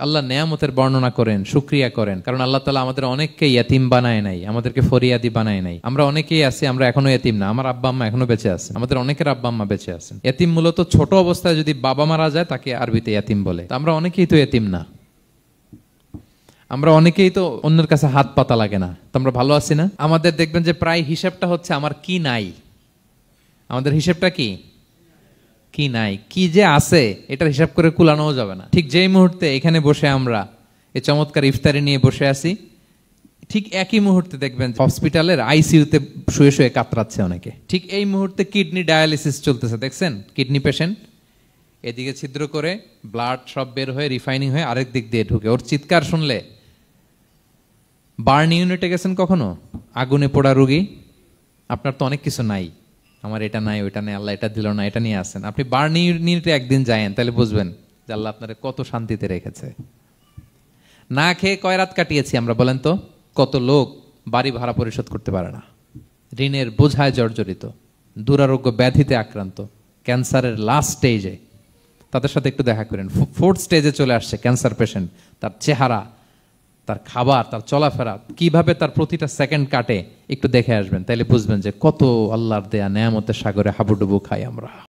আল্লাহ নেয়ামতের বর্ণনা করেন, শুকরিয়া করেন, কারণ আল্লাহ তাআলা আমাদের অনেককে ইয়তীম বানায় নাই, আমাদেরকে ফরিয়াদি বানায় নাই। আমরা অনেকেই আছি, আমরা এখনো ইয়তীম না, আমার আব্বা আম্মা এখনো বেঁচে আছেন, আমাদের অনেকের আব্বা আম্মা বেঁচে আছেন। ইয়তীম মূলত ছোট অবস্থায় যদি বাবা মারা যায় তাকে আরবিতে ইয়তীম বলে। আমরা অনেকেই তো ইয়তীম না, আমরা অনেকেই তো অন্যের কাছে হাত পাতা লাগে না, তো আমরা ভালো আছি না? আমাদের দেখবেন যে প্রায় হিসাবটা হচ্ছে আমার কি নাই, আমাদের হিসাবটা কি কি নাই, কি যে আছে এটার হিসাব করে কুলানোও যাবে না। ঠিক যেই মুহূর্তে এখানে বসে আমরা এই চমৎকার ইফতারি নিয়ে বসে আছি, ঠিক একই মুহূর্তে দেখবেন হসপিটালের আইসিইউতে শুয়ে শুয়ে কাতরাচ্ছে অনেকে। ঠিক এই মুহূর্তে কিডনি ডায়ালিসিস চলতেছে, দেখছেন? কিডনি পেশেন্ট এদিকে ছিদ্র করে ব্লাড সব বের হয়ে রিফাইনিং হয়ে আরেক দিক দিয়ে ঢুকে, ওর চিৎকার শুনলে। বার্ন ইউনিটে গেছেন কখনো? আগুনে পোড়া রোগী, আপনার তো অনেক কিছু নাই, আমার এটা নাই ওইটা নেই, আল্লাহ এটা দিল না, এটা নিয়ে আসেন। আপনি বার্ন ইউনিটে একদিন যায়েন, তাহলে বুঝবেন যে আল্লাহ আপনার কত শান্তিতে রেখেছে। না খেয়ে কয় রাত কাটিয়েছি আমরা, বলেন তো? কত লোক বাড়ি ভাড়া পরিশোধ করতে পারে না, ঋণের বোঝায় জর্জরিত, দুরারোগ্য ব্যাধিতে আক্রান্ত, ক্যান্সারের লাস্ট স্টেজে। তাদের সাথে একটু দেখা করেন, ফোর্থ স্টেজে চলে আসছে ক্যান্সার পেশেন্ট। তার চেহারা, তার খাবার, তার চলাফেরা, কিভাবে তার প্রতিটা সেকেন্ড কাটে, একটু দেখে আসবেন, তাইলে বুঝবেন যে কত আল্লাহর দেয়া নেয়ামতের সাগরে হাবুডুবু খাই আমরা।